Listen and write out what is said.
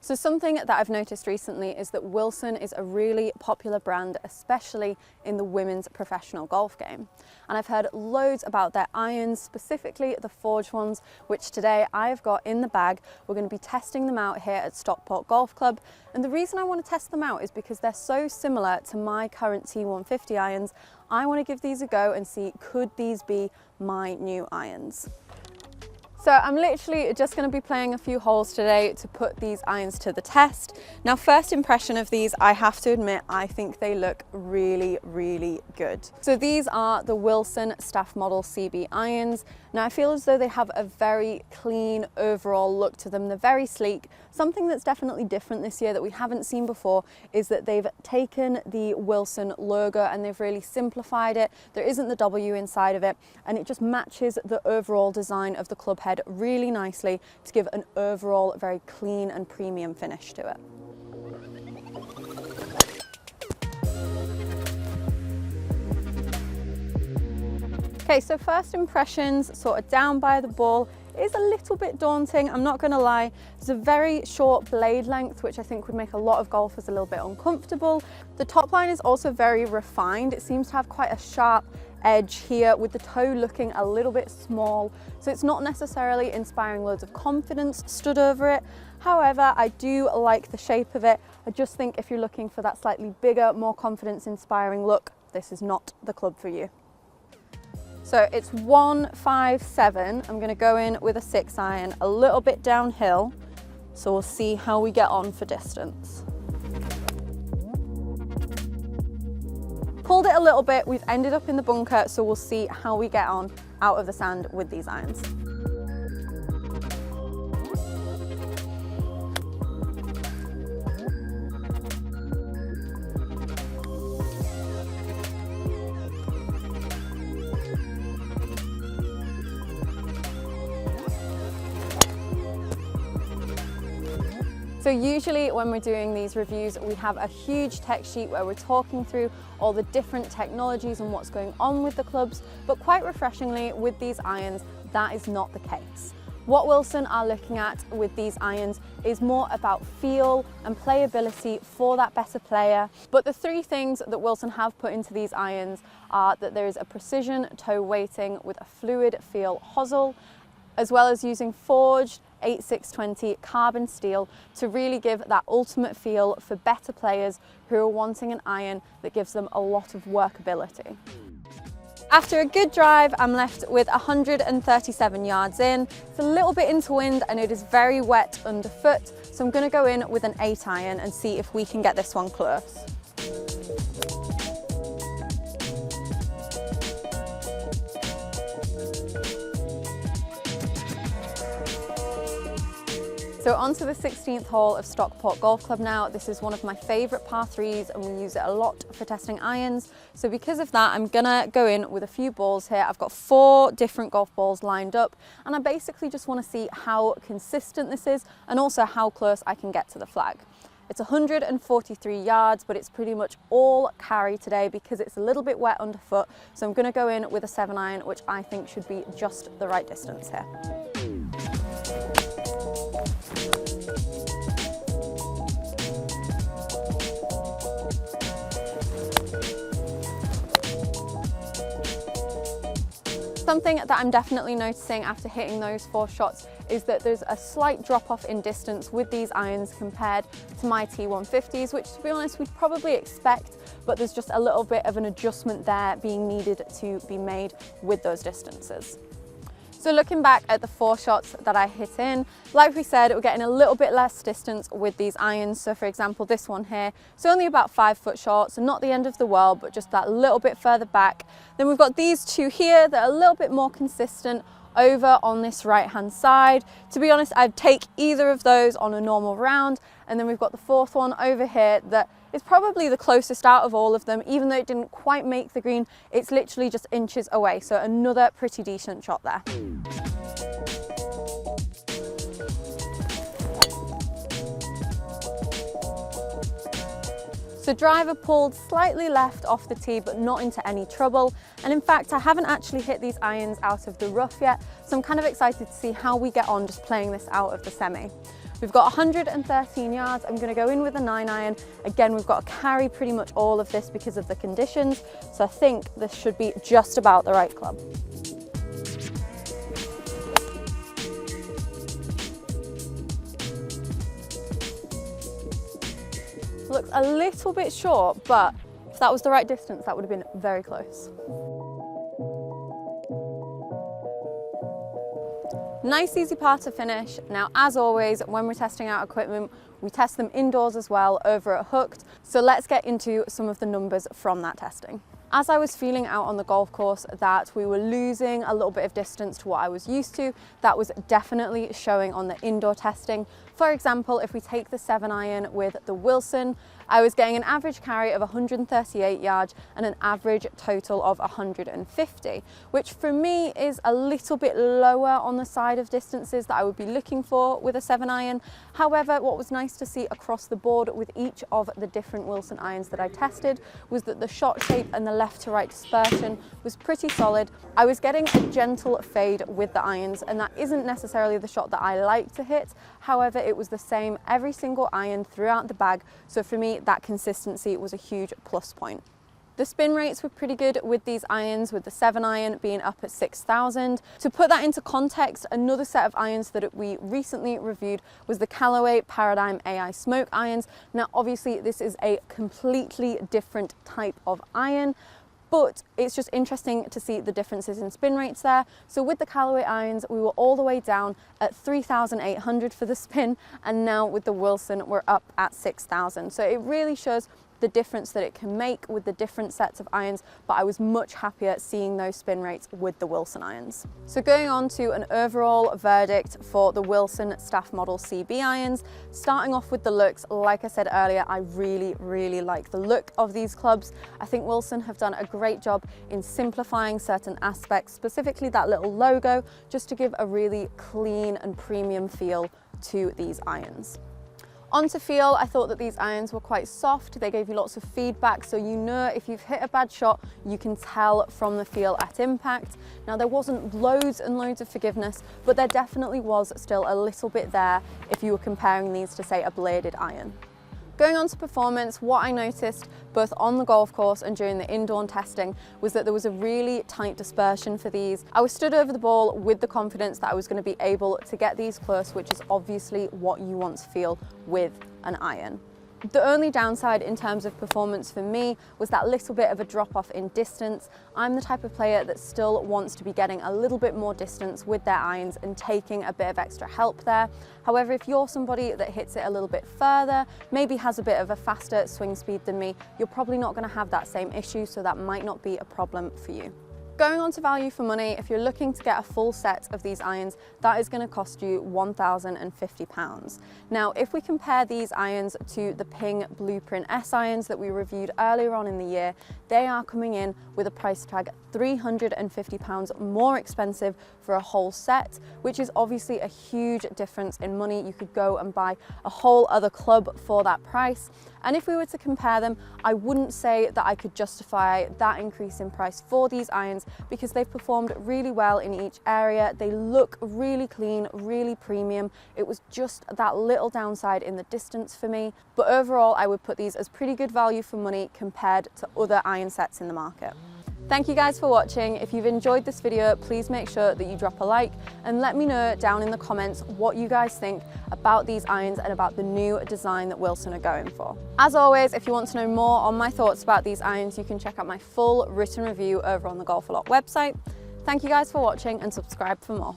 So something that I've noticed recently is that Wilson is a really popular brand, especially in the women's professional golf game. And I've heard loads about their irons, specifically the forged ones, which today I've got in the bag. We're going to be testing them out here at Stockport Golf Club. And the reason I want to test them out is because they're so similar to my current T150 irons. I want to give these a go and see, could these be my new irons? So I'm literally just going to be playing a few holes today to put these irons to the test. Now, first impression of these, I have to admit, I think they look really, really good. So these are the Wilson Staff Model CB irons. Now I feel as though they have a very clean overall look to them. They're very sleek. Something that's definitely different this year that we haven't seen before is that they've taken the Wilson logo and they've really simplified it. There isn't the W inside of it, and it just matches the overall design of the club head really nicely to give an overall very clean and premium finish to it. Okay, so first impressions, sort of down by the ball, is a little bit daunting, I'm not going to lie. It's a very short blade length, which I think would make a lot of golfers a little bit uncomfortable. The top line is also very refined. It seems to have quite a sharp edge here, with the toe looking a little bit small, so it's not necessarily inspiring loads of confidence stood over it. However, I do like the shape of it. I just think if you're looking for that slightly bigger, more confidence inspiring look, this is not the club for you. So it's 157. I'm going to go in with a 6 iron, a little bit downhill, so we'll see how we get on for distance. Pulled it a little bit, we've ended up in the bunker, so we'll see how we get on out of the sand with these irons. So usually when we're doing these reviews, we have a huge tech sheet where we're talking through all the different technologies and what's going on with the clubs, but quite refreshingly with these irons, that is not the case. What Wilson are looking at with these irons is more about feel and playability for that better player. But the three things that Wilson have put into these irons are that there is a precision toe weighting with a fluid feel hosel, as well as using forged 8620 carbon steel to really give that ultimate feel for better players who are wanting an iron that gives them a lot of workability. After a good drive, I'm left with 137 yards in. It's a little bit into wind and it is very wet underfoot, so I'm going to go in with an 8 iron and see if we can get this one close. So onto the 16th hole of Stockport Golf Club now. This is one of my favourite par 3s and we use it a lot for testing irons. So because of that, I'm gonna go in with a few balls here. I've got 4 different golf balls lined up and I basically just want to see how consistent this is and also how close I can get to the flag. It's 143 yards, but it's pretty much all carry today because it's a little bit wet underfoot. So I'm gonna go in with a 7 iron, which I think should be just the right distance here. Something that I'm definitely noticing after hitting those 4 shots is that there's a slight drop off in distance with these irons compared to my T150s, which to be honest we'd probably expect, but there's just a little bit of an adjustment there being needed to be made with those distances. So looking back at the 4 shots that I hit in, like we said, we're getting a little bit less distance with these irons. So for example, this one here, it's only about 5 foot short, so not the end of the world, but just that little bit further back. Then we've got these 2 here that are a little bit more consistent over on this right hand side. To be honest, I'd take either of those on a normal round. And then we've got the 4th one over here that is probably the closest out of all of them. Even though it didn't quite make the green, it's literally just inches away. So another pretty decent shot there. So driver pulled slightly left off the tee, but not into any trouble. And in fact, I haven't actually hit these irons out of the rough yet, so I'm kind of excited to see how we get on just playing this out of the semi. We've got 113 yards. I'm going to go in with a 9-iron. Again, we've got to carry pretty much all of this because of the conditions, so I think this should be just about the right club. Looks a little bit short, but if that was the right distance, that would have been very close. Nice easy par to finish. Now, as always, when we're testing out equipment, we test them indoors as well over at Hooked. So let's get into some of the numbers from that testing. As I was feeling out on the golf course that we were losing a little bit of distance to what I was used to, that was definitely showing on the indoor testing. For example, if we take the 7-iron with the Wilson, I was getting an average carry of 138 yards and an average total of 150, which for me is a little bit lower on the side of distances that I would be looking for with a 7-iron. However, what was nice to see across the board with each of the different Wilson irons that I tested was that the shot shape and the left to right dispersion was pretty solid. I was getting a gentle fade with the irons, and that isn't necessarily the shot that I like to hit. However, it was the same every single iron throughout the bag, so for me that consistency was a huge plus point. The spin rates were pretty good with these irons, with the 7-iron being up at 6,000. To put that into context, another set of irons that we recently reviewed was the Callaway Paradigm AI Smoke irons. Now obviously this is a completely different type of iron, but it's just interesting to see the differences in spin rates there. So with the Callaway irons, we were all the way down at 3,800 for the spin, and now with the Wilson, we're up at 6,000. So it really shows the difference that it can make with the different sets of irons, but I was much happier seeing those spin rates with the Wilson irons. So going on to an overall verdict for the Wilson Staff Model CB irons, starting off with the looks, like I said earlier, I really like the look of these clubs. I think Wilson have done a great job in simplifying certain aspects, specifically that little logo, just to give a really clean and premium feel to these irons. On to feel, I thought that these irons were quite soft. They gave you lots of feedback, so you know if you've hit a bad shot, you can tell from the feel at impact. Now there wasn't loads and loads of forgiveness, but there definitely was still a little bit there if you were comparing these to, say, a bladed iron. Going on to performance, what I noticed both on the golf course and during the indoor testing was that there was a really tight dispersion for these. I was stood over the ball with the confidence that I was going to be able to get these close, which is obviously what you want to feel with an iron. The only downside in terms of performance for me was that little bit of a drop off in distance. I'm the type of player that still wants to be getting a little bit more distance with their irons and taking a bit of extra help there. However, if you're somebody that hits it a little bit further, maybe has a bit of a faster swing speed than me, you're probably not going to have that same issue, so that might not be a problem for you. Going on to value for money, if you're looking to get a full set of these irons, that is going to cost you £1,050. Now, if we compare these irons to the Ping Blueprint S irons that we reviewed earlier on in the year, they are coming in with a price tag £350 more expensive for a whole set, which is obviously a huge difference in money. You could go and buy a whole other club for that price. And if we were to compare them, I wouldn't say that I could justify that increase in price for these irons because they've performed really well in each area. They look really clean, really premium. It was just that little downside in the distance for me. But overall, I would put these as pretty good value for money compared to other iron sets in the market. Thank you guys for watching. If you've enjoyed this video, please make sure that you drop a like and let me know down in the comments what you guys think about these irons and about the new design that Wilson are going for. As always, if you want to know more on my thoughts about these irons, you can check out my full written review over on the Golf A Lot website. Thank you guys for watching and subscribe for more.